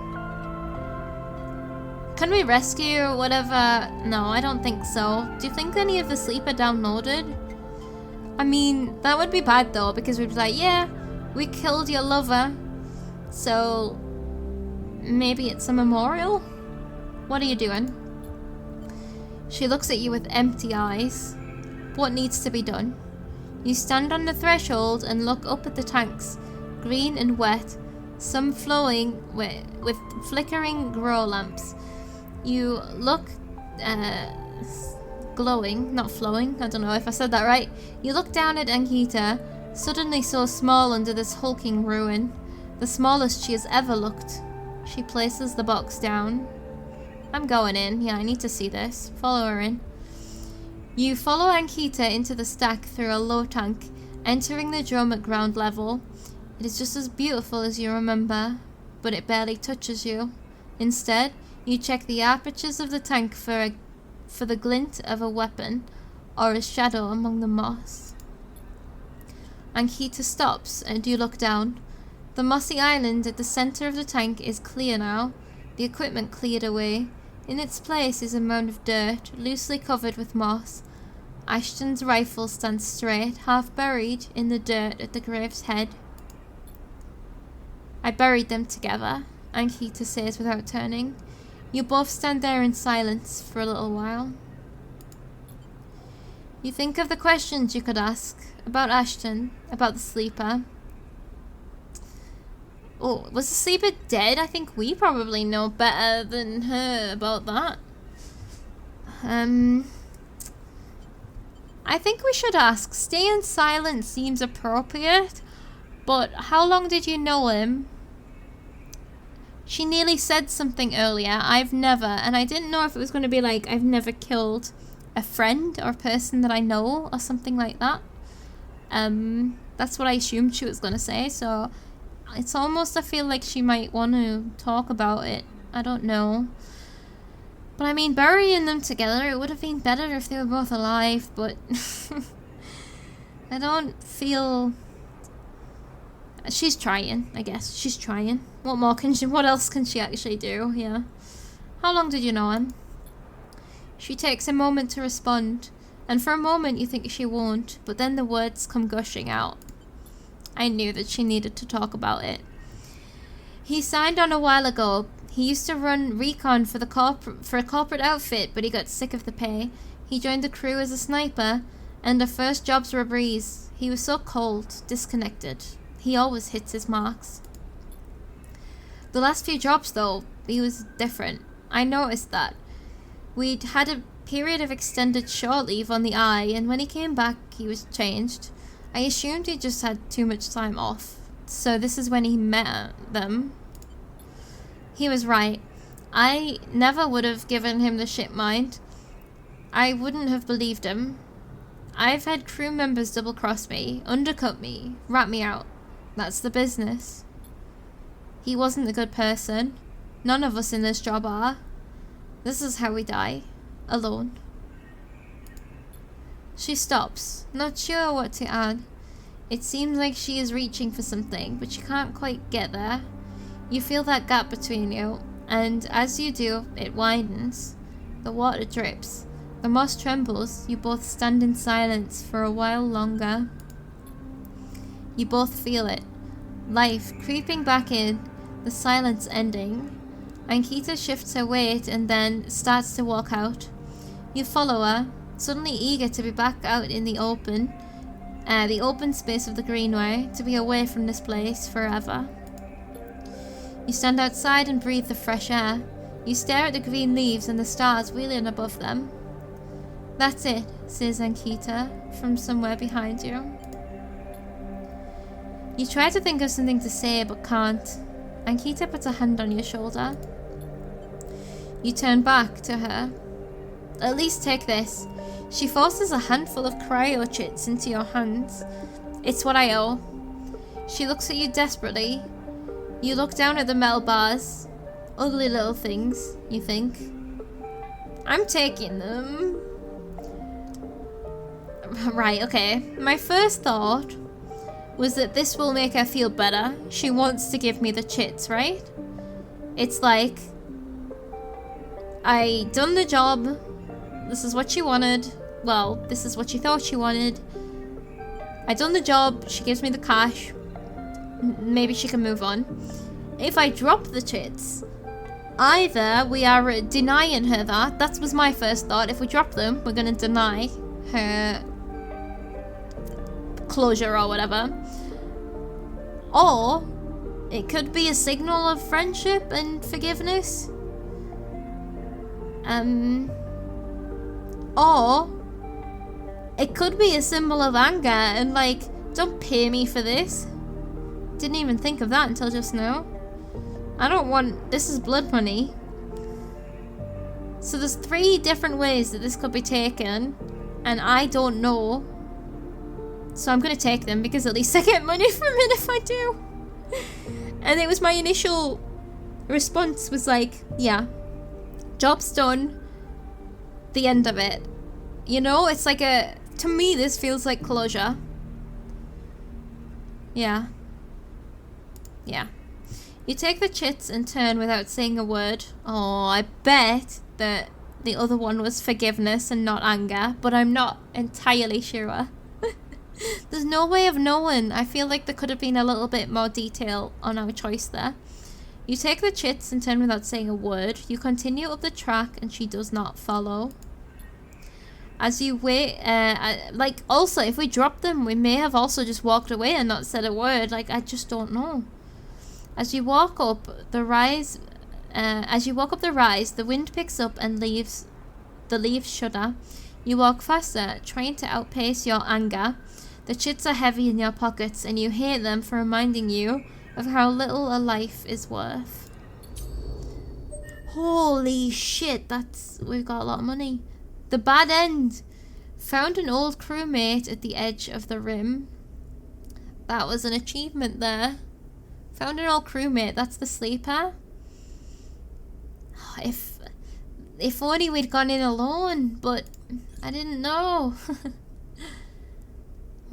Can we rescue whatever? No, I don't think so. Do you think any of the sleeper downloaded? I mean, that would be bad though, because we'd be like, yeah, we killed your lover, so maybe it's a memorial? What are you doing? She looks at you with empty eyes. What needs to be done? You stand on the threshold and look up at the tanks, green and wet, some flowing with flickering grow lamps. You look glowing, not flowing, I don't know if I said that right. You look down at Ankita, suddenly so small under this hulking ruin, the smallest she has ever looked. She places the box down. I'm going in. Yeah, I need to see this. Follow her in. You follow Ankita into the stack through a low tank, entering the drum at ground level. It is just as beautiful as you remember, but it barely touches you. Instead, you check the apertures of the tank for the glint of a weapon or a shadow among the moss. Ankita stops and you look down. The mossy island at the center of the tank is clear now, the equipment cleared away. In its place is a mound of dirt, loosely covered with moss. Ashton's rifle stands straight, half buried in the dirt at the grave's head. I buried them together, Ankita says without turning. You both stand there in silence for a little while. You think of the questions you could ask about Ashton, about the sleeper. Oh, was the sleeper dead? I think we probably know better than her about that. I think we should ask. Staying silent seems appropriate, but how long did you know him? She nearly said something earlier. I've never, and I didn't know if it was going to be like, I've never killed a friend or a person that I know or something like that. That's what I assumed she was going to say, so it's almost, I feel like she might want to talk about it. I don't know. But I mean, burying them together, it would have been better if they were both alive, but I don't feel... She's trying, I guess. She's trying. What else can she actually do? Yeah. How long did you know him? She takes a moment to respond, and for a moment you think she won't, but then the words come gushing out. I knew that she needed to talk about it. He signed on a while ago. He used to run recon for a corporate outfit, but he got sick of the pay. He joined the crew as a sniper, and the first jobs were a breeze. He was so cold, disconnected. He always hits his marks. The last few jobs, though, he was different. I noticed that. We'd had a period of extended shore leave on the Eye, and when he came back, he was changed. I assumed he just had too much time off. So this is when he met them. He was right. I never would have given him the shit mind. I wouldn't have believed him. I've had crew members double-cross me, undercut me, rat me out. That's the business. He wasn't a good person. None of us in this job are. This is how we die. Alone. She stops, not sure what to add. It seems like she is reaching for something, but she can't quite get there. You feel that gap between you, and as you do, it widens. The water drips. The moss trembles. You both stand in silence for a while longer. You both feel it. Life creeping back in, the silence ending. Ankita shifts her weight and then starts to walk out. You follow her, suddenly eager to be back out in the open space of the greenway, to be away from this place forever. You stand outside and breathe the fresh air. You stare at the green leaves and the stars wheeling above them. That's it, says Ankita from somewhere behind you. You try to think of something to say but can't. Ankita puts a hand on your shoulder. You turn back to her. At least take this. She forces a handful of cryo chits into your hands. It's what I owe. She looks at you desperately. You look down at the metal bars. Ugly little things, you think. I'm taking them. Right, okay. My first thought was that this will make her feel better. She wants to give me the chits, right? It's like, I done the job. This is what she wanted. Well, this is what she thought she wanted. I done the job. She gives me the cash. Maybe she can move on. If I drop the chits, either we are denying her that. That was my first thought. If we drop them, we're going to deny her closure or whatever. Or it could be a signal of friendship and forgiveness. Or it could be a symbol of anger and like, don't pay me for this. Didn't even think of that until just now. I don't want... This is blood money. So there's 3 different ways that this could be taken. And I don't know. So I'm gonna take them because at least I get money from it if I do. And it was my initial response was like, yeah, job's done. The end of it. You know, it's like to me this feels like closure. Yeah. Yeah. You take the chits and turn without saying a word. Oh, I bet that the other one was forgiveness and not anger, but I'm not entirely sure. There's no way of knowing. I feel like there could have been a little bit more detail on our choice there. You take the chits and turn without saying a word. You continue up the track and she does not follow. As you wait, like also if we drop them, we may have also just walked away and not said a word. Like, I just don't know. As you walk up the rise, the wind picks up and the leaves shudder. You walk faster, trying to outpace your anger. The chits are heavy in your pockets and you hate them for reminding you of how little a life is worth. Holy shit, we've got a lot of money. The bad end. Found an old crewmate at the edge of the rim. That was an achievement there. Found an old crewmate, that's the sleeper. If only we'd gone in alone, but I didn't know.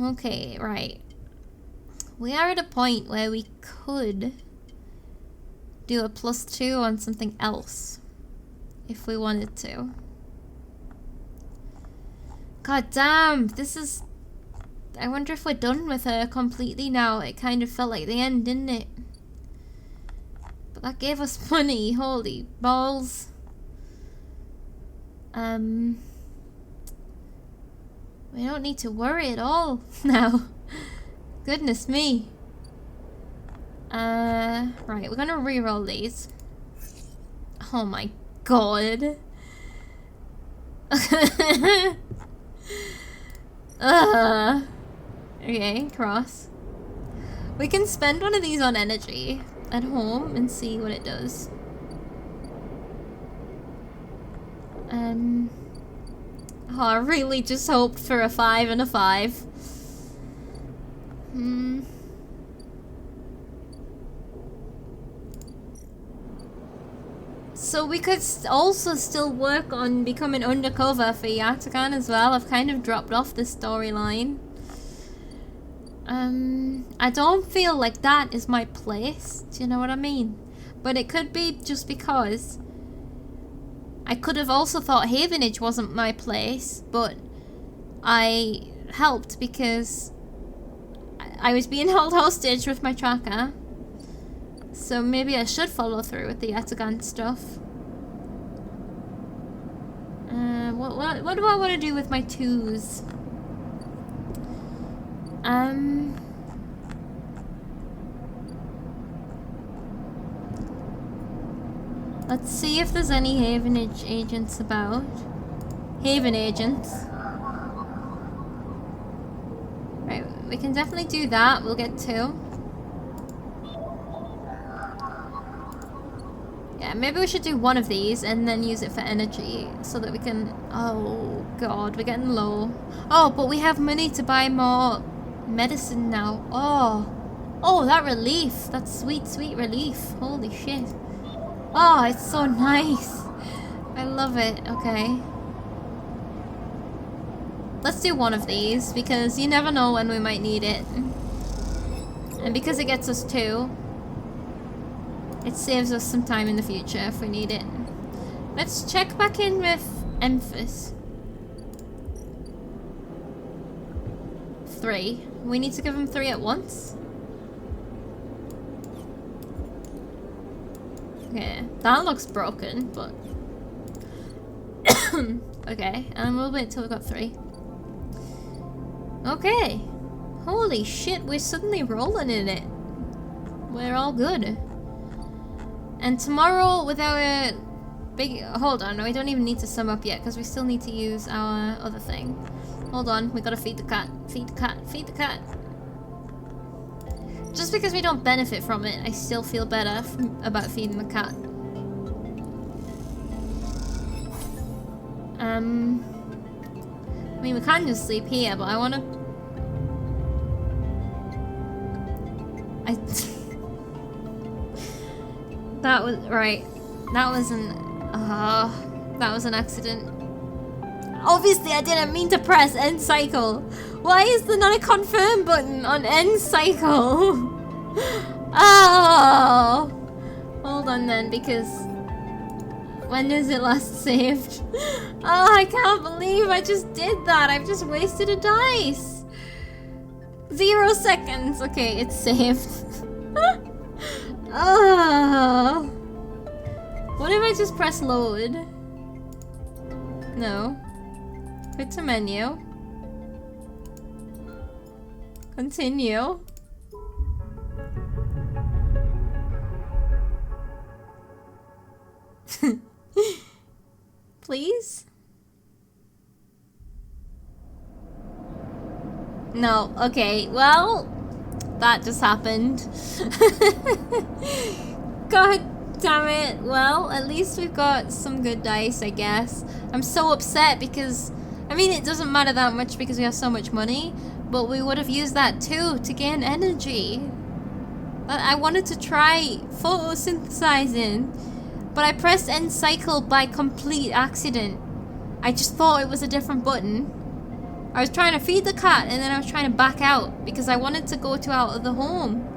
Okay, right. We are at a point where we could do a +2 on something else. If we wanted to. God damn, this is... I wonder if we're done with her completely now. It kind of felt like the end, didn't it? But that gave us money. Holy balls. We don't need to worry at all now. Goodness me. Right, we're gonna re-roll these. Oh my god. Okay, cross. We can spend one of these on energy at home and see what it does. Oh, I really just hoped for a 5 and a 5. So we could also still work on becoming undercover for Yatakan as well. I've kind of dropped off the storyline. I don't feel like that is my place. Do you know what I mean? But it could be just because I could have also thought Havenage wasn't my place, but I helped because I was being held hostage with my tracker. So maybe I should follow through with the Yatagan stuff. What do I want to do with my 2s? Let's see if there's any Havenage agents about. Haven agents. Right, we can definitely do that. We'll get 2. Yeah, maybe we should do one of these and then use it for energy so that we can... Oh god, we're getting low. Oh, but we have money to buy more medicine now. Oh, that relief. That sweet, sweet relief. Holy shit. Oh, it's so nice. I love it. Okay. Let's do one of these because you never know when we might need it. And because it gets us 2, it saves us some time in the future if we need it. Let's check back in with Emphas. 3. We need to give him 3 at once. Okay, that looks broken, but... Okay, and we'll wait till we've got 3. Okay. Holy shit, we're suddenly rolling in it. We're all good. And tomorrow, with our big... Hold on, we don't even need to sum up yet, because we still need to use our other thing. Hold on, we gotta feed the cat. Feed the cat, feed the cat. Just because we don't benefit from it, I still feel better about feeding the cat. mean, we can just sleep here, but I want to... That was... Right. That was an accident. Obviously, I didn't mean to press end cycle. Why is there not a confirm button on end cycle? Oh! Hold on then, because... When is it last saved? Oh, I can't believe I just did that. I've just wasted a dice. 0 seconds. Okay, it's saved. Oh. What if I just press load? No. Quit to menu. Continue. Please? No. Okay, well, that just happened. God damn it. Well, at least we've got some good dice, I guess. I'm so upset because, I mean, it doesn't matter that much because we have so much money, but we would have used that too to gain energy. I wanted to try photosynthesizing, but I pressed end cycle by complete accident. I just thought it was a different button. I was trying to feed the cat and then I was trying to back out because I wanted to go to out of the home.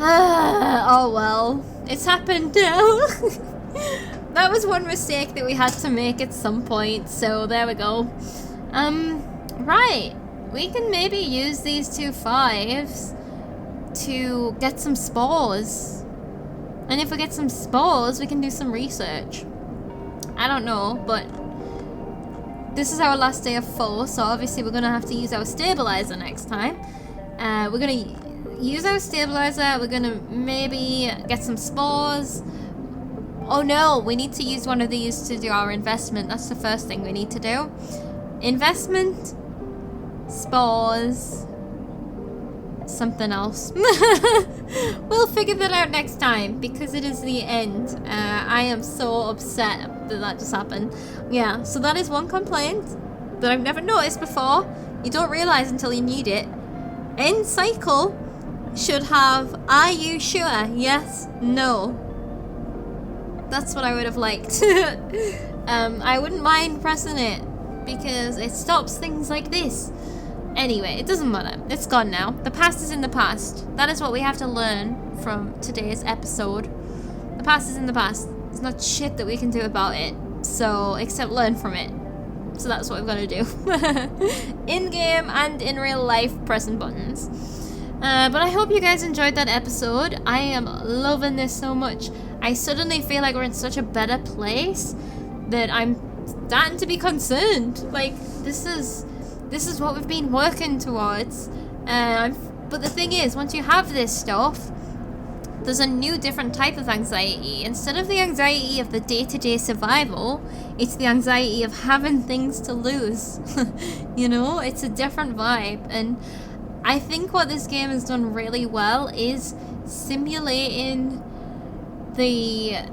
Oh well, it's happened now. That was one mistake that we had to make at some point, so there we go. Right, we can maybe use these 2 5s to get some spores. And if we get some spores, we can do some research. I don't know, but this is our last day of 4, so obviously we're gonna have to use our stabilizer next time. We're gonna use our stabilizer, we're gonna maybe get some spores. Oh no, we need to use one of these to do our investment. That's the first thing we need to do. Investment, spores, something else. We'll figure that out next time because it is the end. I am so upset that that just happened. Yeah, so that is one complaint that I've never noticed before. You don't realize until you need it. End cycle should have, are you sure? Yes, no. That's what I would have liked. I wouldn't mind pressing it because it stops things like this. Anyway, it doesn't matter. It's gone now. The past is in the past. That is what we have to learn from today's episode. The past is in the past. There's not shit that we can do about it. So, except learn from it. So that's what we've got to do. In-game and in real life, pressing buttons. But I hope you guys enjoyed that episode. I am loving this so much. I suddenly feel like we're in such a better place that I'm starting to be concerned. Like, this is what we've been working towards. But the thing is, once you have this stuff, there's a new different type of anxiety. Instead of the anxiety of the day-to-day survival, it's the anxiety of having things to lose. You know, it's a different vibe. And I think what this game has done really well is simulating the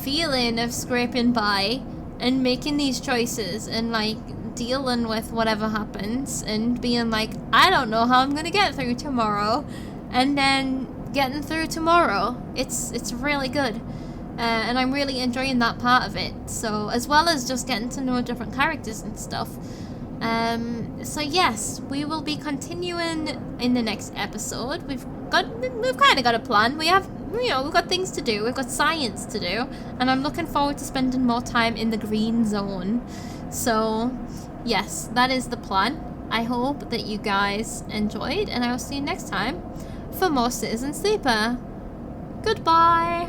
feeling of scraping by and making these choices and like dealing with whatever happens and being like, I don't know how I'm gonna get through tomorrow, and then getting through tomorrow. It's really good, and I'm really enjoying that part of it. So as well as just getting to know different characters and stuff. So yes, we will be continuing in the next episode. We've kind of got a plan. We've got things to do. We've got science to do, and I'm looking forward to spending more time in the green zone. So yes, that is the plan. I hope that you guys enjoyed, and I will see you next time for more Citizen Sleeper. Goodbye.